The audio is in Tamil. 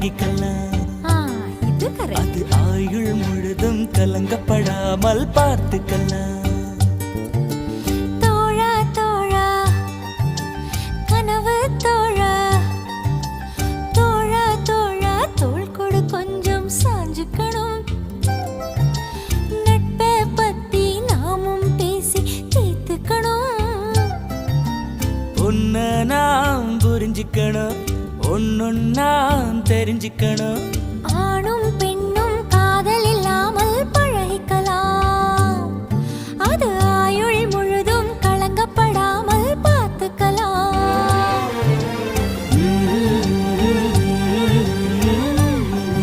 பழகிக்கலாம். அது ஆயுள் முழுதும் கலங்கப்படாமல் பார்த்துக்கலாம். ஒன்னு நான் புரிஞ்சுக்கணும், ஒன்னொன்னா தெரிஞ்சுக்கணும்.